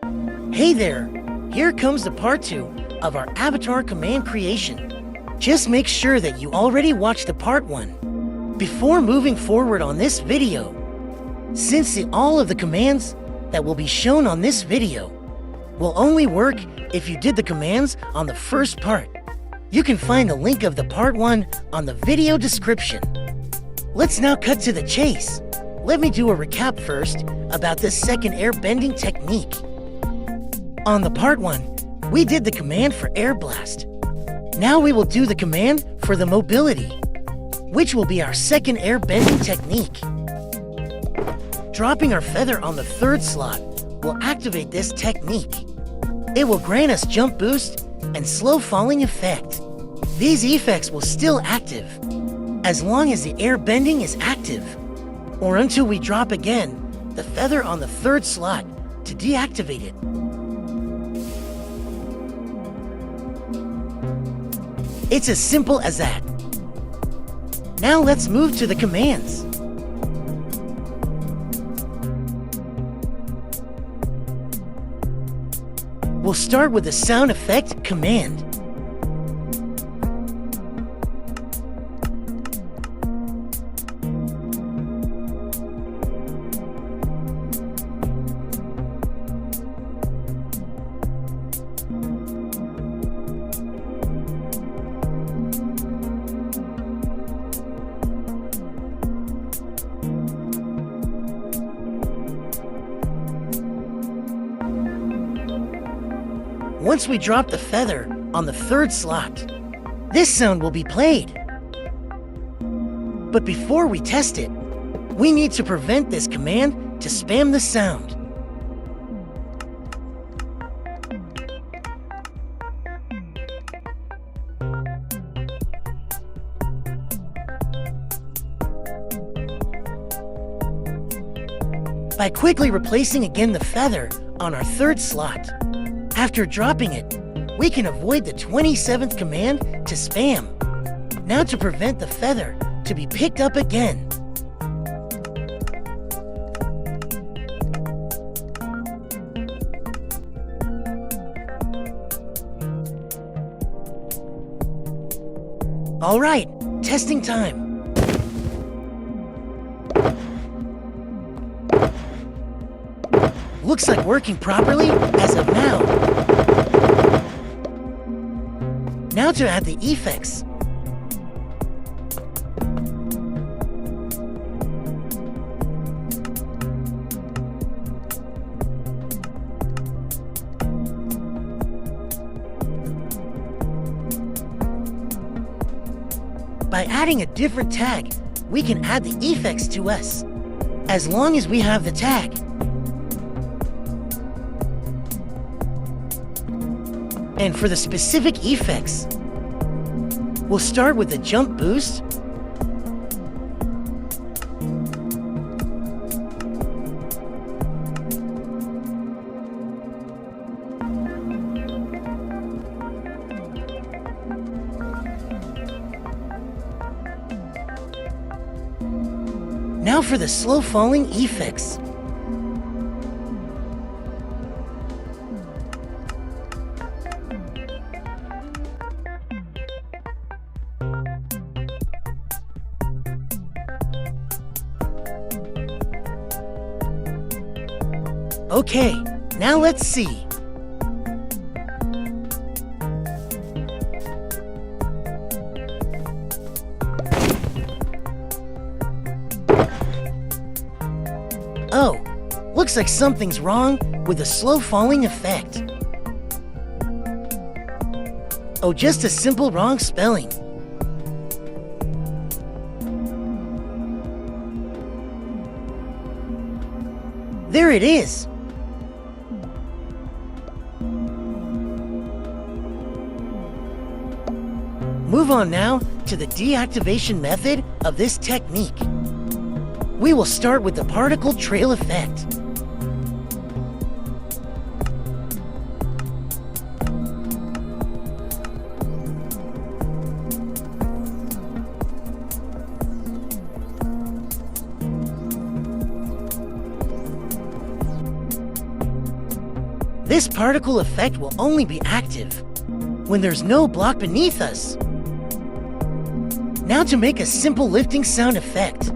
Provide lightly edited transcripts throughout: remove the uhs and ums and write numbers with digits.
Hey there! Here comes the part 2 of our avatar command creation. Just make sure that you already watched the part 1 before moving forward on this video. Since all of the commands that will be shown on this video will only work if you did the commands on the first part. You can find the link of the part 1 on the video description. Let's now cut to the chase. Let me do a recap first about this second air bending technique. On the part 1, we did the command for air blast. Now we will do the command for the mobility, which will be our second air bending technique. Dropping our feather on the third slot will activate this technique. It will grant us jump boost and slow falling effect. These effects will still active as long as the air bending is active, or until we drop again the feather on the third slot to deactivate it. It's as simple as that. Now let's move to the commands. We'll start with the sound effect command. Once we drop the feather on the third slot, this sound will be played. But before we test it, we need to prevent this command to spam the sound. By quickly replacing again the feather on our third slot. After dropping it, we can avoid the 27th command to spam. Now to prevent the feather to be picked up again. All right, testing time. Looks like working properly as of now. Now to add the effects. By adding a different tag, we can add the effects to us, as long as we have the tag. And for the specific effects, we'll start with the jump boost, now for the slow falling effects. Okay, now let's see. Oh, looks like something's wrong with the slow falling effect. Oh, just a simple wrong spelling. There it is. Move on now to the deactivation method of this technique. We will start with the particle trail effect. This particle effect will only be active when there's no block beneath us. Now to make a simple lifting sound effect.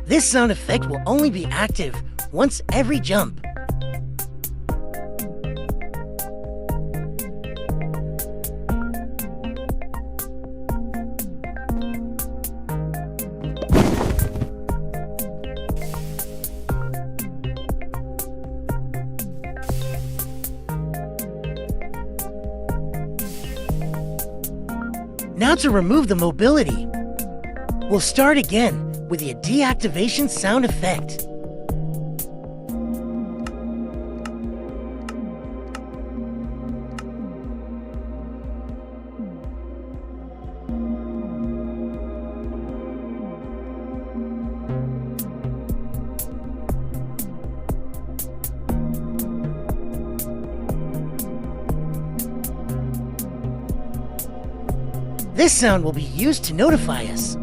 This sound effect will only be active once every jump. Now to remove the mobility, we'll start again with the deactivation sound effect. This sound will be used to notify us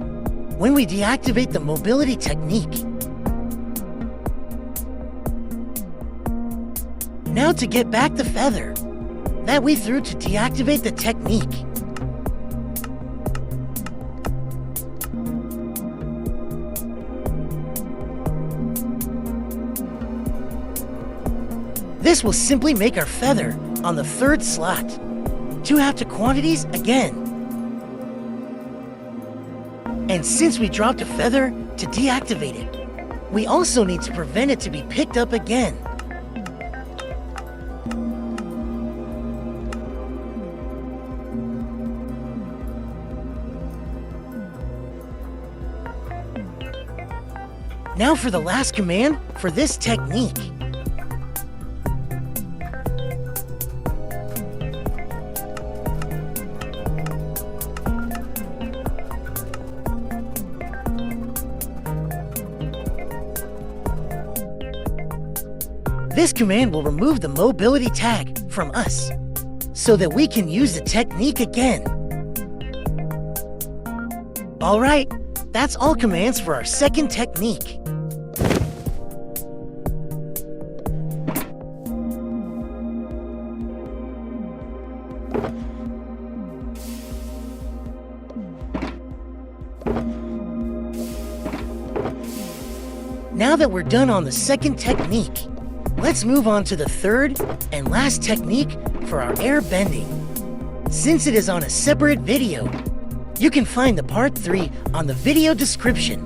when we deactivate the mobility technique. Now to get back the feather that we threw to deactivate the technique. This will simply make our feather on the third slot 2 half to quantities again. And since we dropped a feather to deactivate it, we also need to prevent it to be picked up again. Now for the last command for this technique. This command will remove the mobility tag from us so that we can use the technique again. Alright, that's all commands for our second technique. Now that we're done on the second technique, let's move on to the third and last technique for our air bending. Since it is on a separate video, you can find the part 3 on the video description.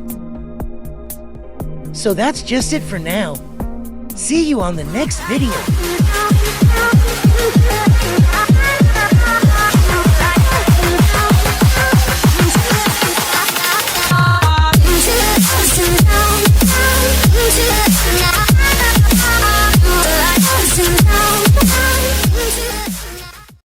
So that's just it for now. See you on the next video.